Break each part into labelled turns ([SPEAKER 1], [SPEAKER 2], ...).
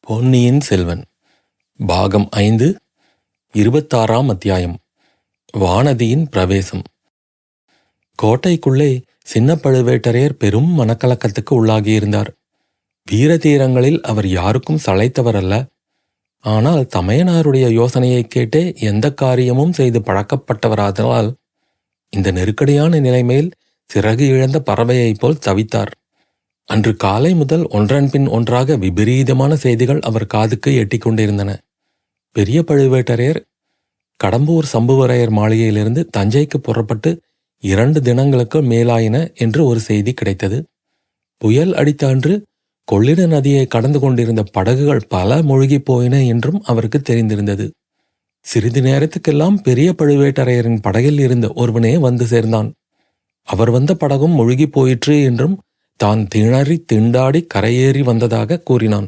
[SPEAKER 1] பொன்னியின் செல்வன் பாகம் 5 26ஆம் அத்தியாயம். வானதியின் பிரவேசம். கோட்டைக்குள்ளே சின்ன பழுவேட்டரையர் பெரும் மனக்கலக்கத்துக்கு உள்ளாகியிருந்தார். வீரதீரங்களில் அவர் யாருக்கும் சளைத்தவர் அல்ல. ஆனால் தமையனாருடைய யோசனையைக் கேட்டே எந்த காரியமும் செய்து பழக்கப்பட்டவராதலால் இந்த நெருக்கடியான நிலைமையில் சிறகு இழந்த பறவையைப் போல் தவித்தார். அன்று காலை முதல் ஒன்றன் பின் ஒன்றாக விபரீதமான செய்திகள் அவர் காதுக்கு எட்டிக்கொண்டிருந்தன. பெரிய பழுவேட்டரையர் கடம்பூர் சம்புவரையர் மாளிகையிலிருந்து தஞ்சைக்கு புறப்பட்டு 2 தினங்களுக்கு மேலாயின என்று ஒரு செய்தி கிடைத்தது. புயல் அடித்த அன்று கொள்ளிட நதியை கடந்து கொண்டிருந்த படகுகள் பல மூழ்கிப் போயின என்றும் அவருக்கு தெரிந்திருந்தது. சிறிது நேரத்துக்கெல்லாம் பெரிய பழுவேட்டரையரின் படகில் இருந்த ஒருவனே வந்து சேர்ந்தான். அவர் வந்த படகும் மூழ்கிப் போயிற்று என்றும் தான் திணறி திண்டாடி கரையேறி வந்ததாக கூறினான்.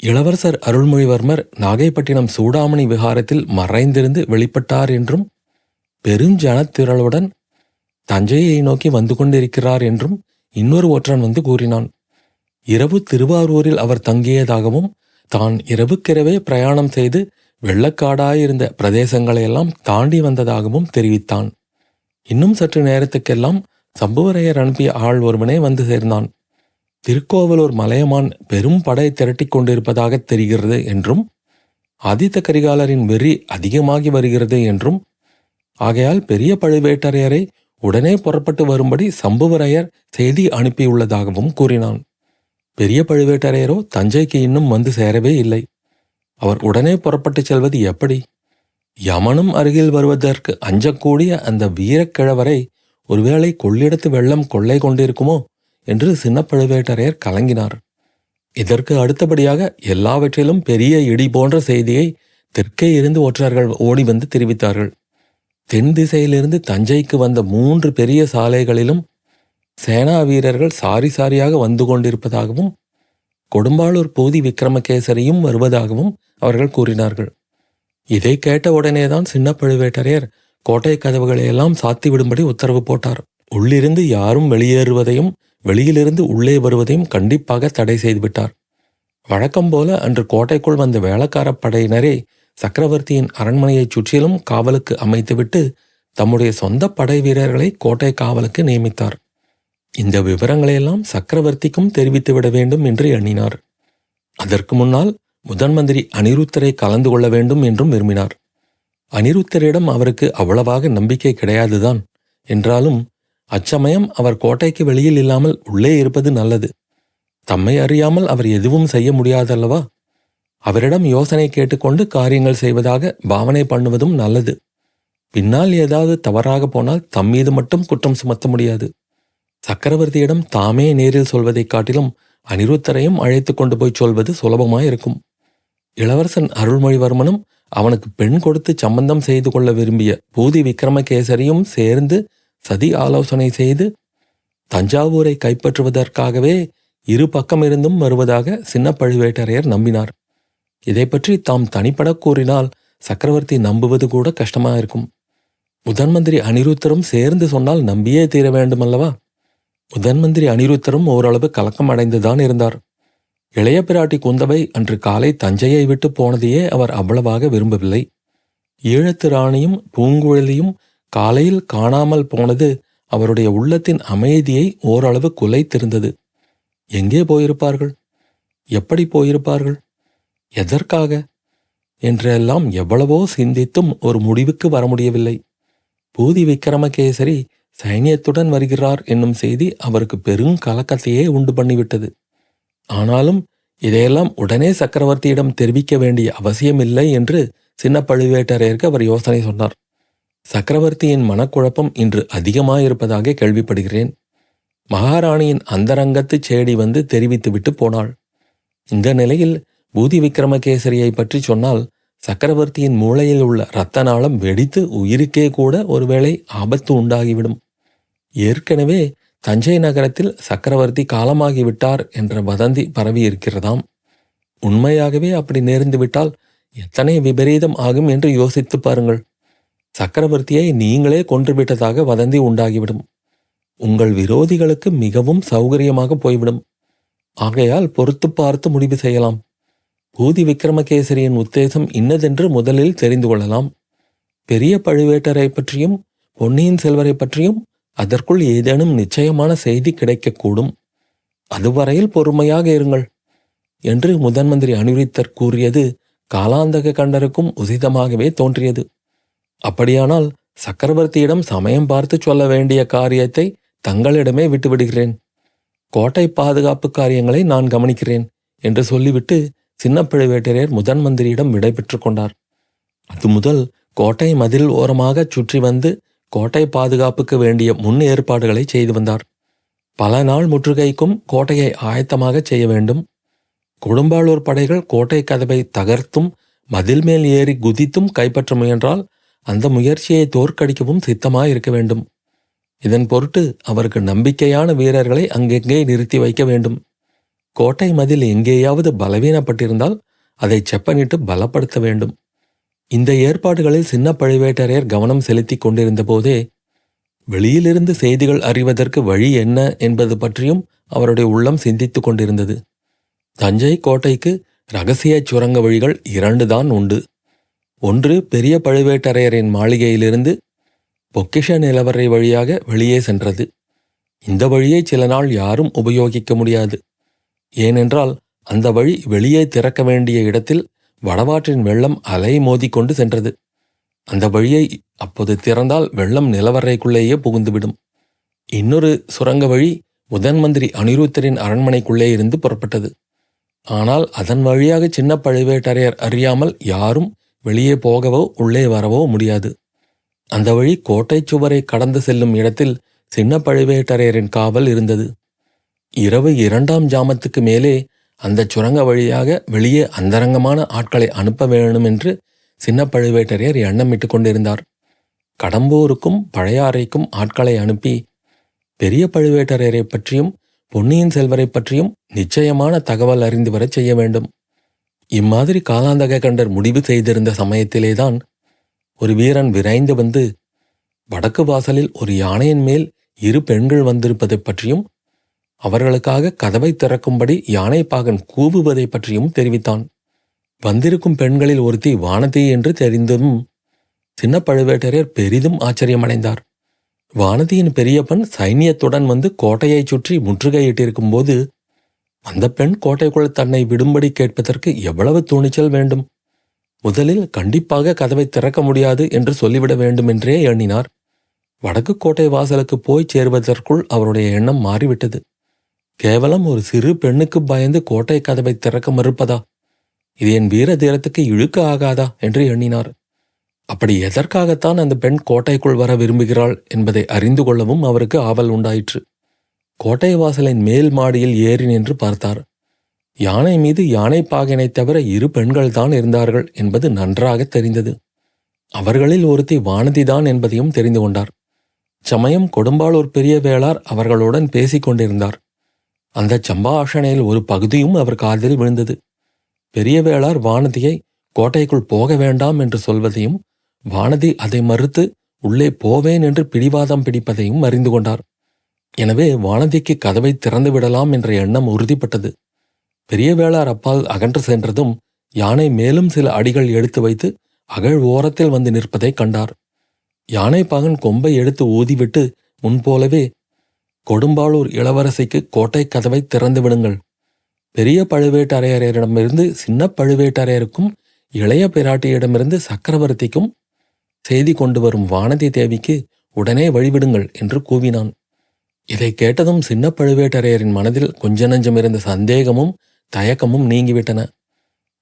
[SPEAKER 1] இளவரசர் அருள்மொழிவர்மர் நாகைப்பட்டினம் சூடாமணி விகாரத்தில் மறைந்திருந்து வெளிப்பட்டார் என்றும் பெருஞ்சனத்திரளுடன் தஞ்சையை நோக்கி வந்து கொண்டிருக்கிறார் என்றும் இன்னொரு ஒற்றன் வந்து கூறினான். இரவு திருவாரூரில் அவர் தங்கியதாகவும் தான் இரவுக்கிரவே பிரயாணம் செய்து வெள்ளக்காடாயிருந்த பிரதேசங்களையெல்லாம் தாண்டி வந்ததாகவும் தெரிவித்தான். இன்னும் சற்று நேரத்துக்கெல்லாம் சம்புவரையர் அனுப்பிய ஆள் ஒருவனே வந்து சேர்ந்தான். திருக்கோவலூர் மலையமான் பெரும் படை திரட்டிக் கொண்டிருப்பதாக தெரிகிறது என்றும் ஆதித்த கரிகாலரின் வெறி அதிகமாகி வருகிறது என்றும் ஆகையால் பெரிய பழுவேட்டரையரை உடனே புறப்பட்டு வரும்படி சம்புவரையர் செய்தி அனுப்பியுள்ளதாகவும் கூறினான். பெரிய பழுவேட்டரையரோ தஞ்சைக்கு இன்னும் வந்து சேரவே இல்லை. அவர் உடனே புறப்பட்டுச் செல்வது எப்படி? யமனும் அருகில் வருவதற்கு அஞ்சக்கூடிய அந்த வீரக்கிழவரை ஒருவேளை கொள்ளிடத்து வெள்ளம் கொள்ளை கொண்டிருக்குமோ என்று சின்ன பழுவேட்டரையர் கலங்கினார். இதற்கு அடுத்தபடியாக எல்லாவற்றிலும் பெரிய இடி போன்ற செய்தியை தெற்கே இருந்து ஒற்றர்கள் ஓடி வந்து தெரிவித்தார்கள். தென் திசையிலிருந்து தஞ்சைக்கு வந்த 3 பெரிய சாலைகளிலும் சேனா வீரர்கள் சாரி சாரியாக வந்து கொண்டிருப்பதாகவும் கொடும்பாளூர் பூதி விக்ரமகேசரியும் வருவதாகவும் அவர்கள் கூறினார்கள். இதை கேட்ட உடனேதான் சின்ன பழுவேட்டரையர் கோட்டை கதவுகளையெல்லாம் சாத்திவிடும்படி உத்தரவு போட்டார். உள்ளிருந்து யாரும் வெளியேறுவதையும் வெளியிலிருந்து உள்ளே வருவதையும் கண்டிப்பாக தடை செய்துவிட்டார். வழக்கம்போல அன்று கோட்டைக்குள் வந்த வேளக்கார படையினரே சக்கரவர்த்தியின் அரண்மனையைச் சுற்றிலும் காவலுக்கு அமைத்துவிட்டு தம்முடைய சொந்த படை வீரர்களை கோட்டை காவலுக்கு நியமித்தார். இந்த விவரங்களையெல்லாம் சக்கரவர்த்திக்கும் தெரிவித்துவிட வேண்டும் என்று எண்ணினார். அதற்கு முன்னால் முதன் மந்திரி அனிருத்தரை கலந்து கொள்ள வேண்டும் என்றும் விரும்பினார். அனிருத்தரிடம் அவருக்கு அவ்வளவாக நம்பிக்கை கிடையாதுதான். என்றாலும் அச்சமயம் அவர் கோட்டைக்கு வெளியில் இல்லாமல் உள்ளே இருப்பது நல்லது. தம்மை அறியாமல் அவர் எதுவும் செய்ய முடியாதல்லவா? அவரிடம் யோசனை கேட்டுக்கொண்டு காரியங்கள் செய்வதாக பாவனை பண்ணுவதும் நல்லது. பின்னால் ஏதாவது தவறாக போனால் தம்மீது மட்டும் குற்றம் சுமத்த முடியாது. சக்கரவர்த்தியிடம் தாமே நேரில் சொல்வதைக் காட்டிலும் அனிருத்தரையும் அழைத்து கொண்டு போய் சொல்வது சுலபமாயிருக்கும். இளவரசன் அருள்மொழிவர்மனும் அவனுக்கு பெண் கொடுத்து சம்பந்தம் செய்து கொள்ள விரும்பிய பூதி விக்ரமகேசரியும் சேர்ந்து சதி ஆலோசனை செய்து தஞ்சாவூரை கைப்பற்றுவதற்காகவே இரு பக்கமிருந்தும் வருவதாக சின்ன பழுவேட்டரையர் நம்பினார். இதை பற்றி தாம் தனிப்பட கூறினால் சக்கரவர்த்தி நம்புவது கூட கஷ்டமாயிருக்கும். முதன் மந்திரி அனிருத்தரும் சேர்ந்து சொன்னால் நம்பியே தீர வேண்டுமல்லவா? முதன் மந்திரி அனிருத்தரும் ஓரளவு கலக்கம் அடைந்துதான் இருந்தார். இளைய பிராட்டி குந்தவை அன்று காலை தஞ்சையை விட்டு போனதையே அவர் அவ்வளவாக விரும்பவில்லை. ஈழத்து ராணியும் பூங்குழலியும் காலையில் காணாமல் போனது அவருடைய உள்ளத்தின் அமைதியை ஓரளவு குலைத்திருந்தது. எங்கே போயிருப்பார்கள்? எப்படி போயிருப்பார்கள்? எதற்காக என்றெல்லாம் எவ்வளவோ சிந்தித்தும் ஒரு முடிவுக்கு வர முடியவில்லை. பூதி விக்ரமகேசரி சைனியத்துடன் வருகிறார் என்னும் செய்தி அவருக்கு பெரும் கலக்கத்தையே உண்டு பண்ணிவிட்டது. ஆனாலும் இதையெல்லாம் உடனே சக்கரவர்த்தியிடம் தெரிவிக்க வேண்டிய அவசியமில்லை என்று சின்ன பழுவேட்டரையருக்கு அவர் யோசனை சொன்னார். சக்கரவர்த்தியின் மனக்குழப்பம் இன்று அதிகமாயிருப்பதாக கேள்விப்படுகிறேன். மகாராணியின் அந்தரங்கத்து சேடி வந்து தெரிவித்துவிட்டு போனாள். இந்த நிலையில் பூதி விக்ரமகேசரியை பற்றி சொன்னால் சக்கரவர்த்தியின் மூளையில் உள்ள இரத்த நாளம் வெடித்து உயிருக்கே கூட ஒருவேளை ஆபத்து உண்டாகிவிடும். ஏற்கனவே தஞ்சை நகரத்தில் சக்கரவர்த்தி காலமாகிவிட்டார் என்ற வதந்தி பரவி இருக்கிறதாம். உண்மையாகவே அப்படி நேர்ந்துவிட்டால் எத்தனை விபரீதம் ஆகும் என்று யோசித்து பாருங்கள். சக்கரவர்த்தியை நீங்களே கொன்றுவிட்டதாக வதந்தி உண்டாகிவிடும். உங்கள் விரோதிகளுக்கு மிகவும் சௌகரியமாக போய்விடும். ஆகையால் பொறுத்து பார்த்து முடிவு செய்யலாம். பூதி விக்ரமகேசரியின் உத்தேசம் இன்னதென்று முதலில் தெரிந்து கொள்ளலாம். பெரிய பழுவேட்டரை பற்றியும் பொன்னியின் செல்வரை பற்றியும் அதற்குள் ஏதேனும் நிச்சயமான செய்தி கிடைக்கக்கூடும். அதுவரையில் பொறுமையாக இருங்கள் என்று முதன் மந்திரி அநிருத்தர் கூறியது காலாந்தக கண்டருக்கும் உசிதமாகவே தோன்றியது. அப்படியானால் சக்கரவர்த்தியிடம் சமயம் பார்த்து சொல்ல வேண்டிய காரியத்தை தங்களிடமே விட்டுவிடுகிறேன். கோட்டை பாதுகாப்பு காரியங்களை நான் கவனிக்கிறேன் என்று சொல்லிவிட்டு சின்ன பழுவேட்டரையர் முதன் மந்திரியிடம் விடை பெற்று கொண்டார். அது முதல் கோட்டை மதில் ஓரமாக சுற்றி வந்து கோட்டை பாதுகாப்புக்கு வேண்டிய முன் ஏற்பாடுகளை செய்து வந்தார். பல நாள் முற்றுகைக்கும் கோட்டையை ஆயத்தமாக செய்ய வேண்டும். கொடும்பாளூர் படைகள் கோட்டை கதவை தகர்த்தும் மதில் மேல் ஏறி குதித்தும் கைப்பற்ற முயன்றால் அந்த முயற்சியை தோற்கடிக்கவும் சித்தமாயிருக்க வேண்டும். இதன் பொருட்டு அவருக்கு நம்பிக்கையான வீரர்களை அங்கெங்கே நிறுத்தி வைக்க வேண்டும். கோட்டை மதில் எங்கேயாவது பலவீனப்பட்டிருந்தால் அதை செப்பனிட்டு பலப்படுத்த வேண்டும். இந்த ஏற்பாடுகளில் சின்ன பழுவேட்டரையர் கவனம் செலுத்தி கொண்டிருந்த போதே வெளியிலிருந்து செய்திகள் அறிவதற்கு வழி என்ன என்பது பற்றியும் அவருடைய உள்ளம் சிந்தித்துக் கொண்டிருந்தது. தஞ்சை கோட்டைக்கு இரகசிய சுரங்க வழிகள் 2 தான் உண்டு. ஒன்று பெரிய பழுவேட்டரையரின் மாளிகையிலிருந்து பொக்கிஷ நிலவரை வழியாக வெளியே சென்றது. இந்த வழியை சில நாள் யாரும் உபயோகிக்க முடியாது. ஏனென்றால் அந்த வழி வெளியே திறக்க வேண்டிய இடத்தில் வடவாற்றின் வெள்ளம் அலை மோதிக்கொண்டு சென்றது. அந்த வழியை அப்போது திறந்தால் வெள்ளம் நிலவரைக்குள்ளேயே புகுந்துவிடும். இன்னொரு சுரங்க வழி முதன் மந்திரி அநிருத்தரின் அரண்மனைக்குள்ளே இருந்து புறப்பட்டது. ஆனால் அதன் வழியாக சின்ன பழுவேட்டரையர் அறியாமல் யாரும் வெளியே போகவோ உள்ளே வரவோ முடியாது. அந்த வழி கோட்டை சுவரை கடந்து செல்லும் இடத்தில் சின்ன பழுவேட்டரையரின் காவல் இருந்தது. இரவு 2ஆம் ஜாமத்துக்கு மேலே அந்த சுரங்க வழியாக வெளியே அந்தரங்கமான ஆட்களை அனுப்ப வேணும் என்று சின்ன பழுவேட்டரையர் எண்ணமிட்டு கொண்டிருந்தார். கடம்பூருக்கும் பழையாறைக்கும் ஆட்களை அனுப்பி பெரிய பழுவேட்டரையரை பற்றியும் பொன்னியின் செல்வரை பற்றியும் நிச்சயமான தகவல் அறிந்து வரச் செய்ய வேண்டும். இம்மாதிரி காலாந்தக கண்டர் முடிவு செய்திருந்த சமயத்திலேதான் ஒரு வீரன் விரைந்து வந்து வடக்கு வாசலில் ஒரு யானையின் மேல் 2 பெண்கள் வந்திருப்பதைப் பற்றியும் அவர்களுக்காக கதவை திறக்கும்படி யானைப்பாகன் கூவுவதை பற்றியும் தெரிவித்தான். வந்திருக்கும் பெண்களில் ஒருத்தி வானதி என்று தெரிந்தும் சின்ன பழுவேட்டரையர் பெரிதும் ஆச்சரியமடைந்தார். வானதியின் பெரியப்பன் சைனியத்துடன் வந்து கோட்டையை சுற்றி முற்றுகையிட்டிருக்கும் போது அந்த பெண் கோட்டைக்குள் தன்னை விடும்படி கேட்பதற்கு எவ்வளவு துணிச்சல் வேண்டும்? முதலில் கண்டிப்பாக கதவை திறக்க முடியாது என்று சொல்லிவிட வேண்டும் என்றே எண்ணினார். வடக்கு கோட்டை வாசலுக்கு போய் சேர்வதற்குள் அவருடைய எண்ணம் மாறிவிட்டது. கேவலம் ஒரு சிறு பெண்ணுக்கு பயந்து கோட்டை கதவை திறக்க மறுப்பதா? இது என் வீர தீரத்துக்கு இழுக்க ஆகாதா என்று எண்ணினார். அப்படி எதற்காகத்தான் அந்த பெண் கோட்டைக்குள் வர விரும்புகிறாள் என்பதை அறிந்து கொள்ளவும் அவருக்கு ஆவல் உண்டாயிற்று. கோட்டை வாசலின் மேல் மாடியில் ஏறி நின்று பார்த்தார். யானை மீது யானைப்பாகனை தவிர 2 பெண்கள் தான் இருந்தார்கள் என்பது நன்றாக தெரிந்தது. அவர்களில் ஒருத்தி வானதிதான் என்பதையும் தெரிந்து கொண்டார். சமயம் கொடும்பாளூர் பெரிய வேளார் அவர்களுடன் பேசிக் கொண்டிருந்தார். அந்த சம்பாஷணையில் ஒரு பகுதியும் அவர் காதில் விழுந்தது. பெரிய வேளார் வானதியை கோட்டைக்குள் போக வேண்டாம் என்று சொல்வதையும் வானதி அதை மறுத்து உள்ளே போவேன் என்று பிடிவாதம் பிடிப்பதையும் அறிந்து கொண்டார். எனவே வானதிக்கு கதவை திறந்து விடலாம் என்ற எண்ணம் உறுதிப்பட்டது. பெரிய வேளார் அப்பால் அகன்று சென்றதும் யானை மேலும் சில அடிகள் எடுத்து வைத்து அகழ் ஓரத்தில் வந்து நிற்பதை கண்டார். யானைப்பாகன் கொம்பை எடுத்து ஊதிவிட்டு முன்போலவே, கொடும்பாளூர் இளவரசிக்கு கோட்டை கதவை திறந்து விடுங்கள். பெரிய பழுவேட்டரையரிடமிருந்து சின்ன பழுவேட்டரையருக்கும் இளைய பிராட்டியிடமிருந்து சக்கரவர்த்திக்கும் செய்தி கொண்டு வரும் வானதி தேவிக்கு உடனே வழிவிடுங்கள் என்று கூவினான். இதை கேட்டதும் சின்ன பழுவேட்டரையரின் மனதில் கொஞ்ச நஞ்சம் இருந்த சந்தேகமும் தயக்கமும் நீங்கிவிட்டன.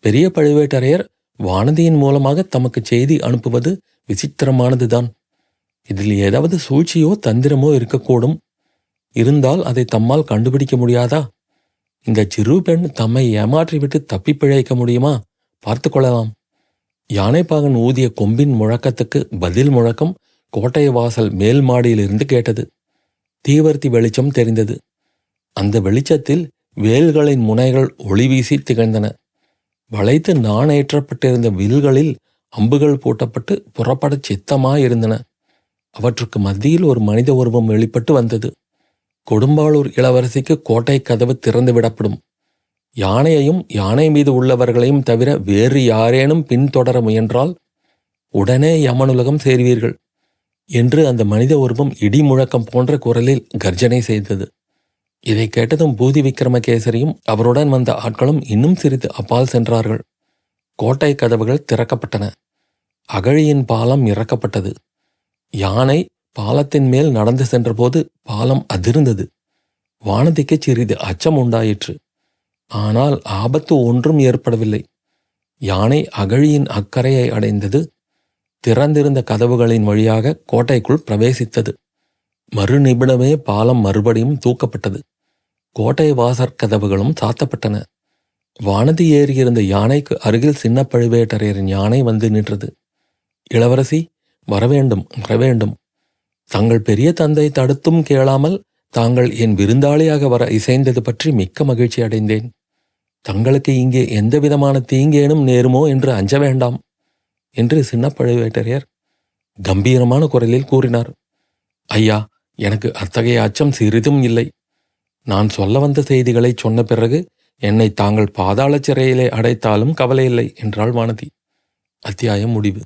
[SPEAKER 1] பெரிய பழுவேட்டரையர் வானதியின் மூலமாக தமக்கு செய்தி அனுப்புவது விசித்திரமானதுதான். இதில் ஏதாவது சூழ்ச்சியோ தந்திரமோ இருக்கக்கூடும். இருந்தால் அதை தம்மால் கண்டுபிடிக்க முடியாதா? இந்த சிறு பெண் தம்மை ஏமாற்றிவிட்டு தப்பி பிழைக்க முடியுமா? பார்த்து கொள்ளலாம். யானைப்பாகன் ஊதிய கொம்பின் முழக்கத்துக்கு பதில் முழக்கம் கோட்டை வாசல் மேல் மாடியிலிருந்து கேட்டது. தீவர்த்தி வெளிச்சம் தெரிந்தது. அந்த வெளிச்சத்தில் வேல்களின் முனைகள் ஒளி வீசி திகழ்ந்தன. வளைத்து நாணேற்றப்பட்டிருந்த வில்களில் அம்புகள் பூட்டப்பட்டு புறப்படச் சித்தமாயிருந்தன. அவற்றுக்கு மத்தியில் ஒரு மனித உருவம் வெளிப்பட்டு வந்தது. கொடும்பாளூர் இளவரசிக்கு கோட்டை கதவு திறந்து விடப்படும். யானையையும் யானை மீது உள்ளவர்களையும் தவிர வேறு யாரேனும் பின்தொடர முயன்றால் உடனே யமனுலகம் சேர்வீர்கள் என்று அந்த மனித உருவம் இடி முழக்கம் போன்ற குரலில் கர்ஜனை செய்தது. இதை கேட்டதும் பூதி விக்ரமகேசரியும் அவருடன் வந்த ஆட்களும் இன்னும் சிறிது அப்பால் சென்றார்கள். கோட்டை கதவுகள் திறக்கப்பட்டன. அகழியின் பாலம் இறக்கப்பட்டது. யானை பாலத்தின் மேல் நடந்து சென்றபோது பாலம் அதிர்ந்தது. வானதிக்கு சிறிது அச்சம் உண்டாயிற்று. ஆனால் ஆபத்து ஒன்றும் ஏற்படவில்லை. யானை அகழியின் அக்கரையை அடைந்தது. திறந்திருந்த கதவுகளின் வழியாக கோட்டைக்குள் பிரவேசித்தது. மறுநிமிடமே பாலம் மறுபடியும் தூக்கப்பட்டது. கோட்டை வாசற் கதவுகளும் சாத்தப்பட்டன. வானதி ஏறியிருந்த யானைக்கு அருகில் சின்ன பழுவேட்டரையரின் யானை வந்து நின்றது. இளவரசி, வரவேண்டும், வரவேண்டும். தங்கள் பெரிய தந்தை தடுத்தும் கேளாமல் தாங்கள் என் விருந்தாளியாக வர இசைந்தது பற்றி மிக்க மகிழ்ச்சி அடைந்தேன். தங்களுக்கு இங்கே எந்தவிதமான தீங்கேனும் நேருமோ என்று அஞ்ச வேண்டாம் என்று சின்ன பழுவேட்டரையர் கம்பீரமான குரலில் கூறினார். ஐயா, எனக்கு அத்தகைய அச்சம் சிறிதும் இல்லை. நான் சொல்ல வந்த செய்திகளை சொன்ன பிறகு என்னை தாங்கள் பாதாள சிறையிலே அடைத்தாலும் கவலையில்லை என்றாள் வானதி. அத்தியாயம் முடிவு.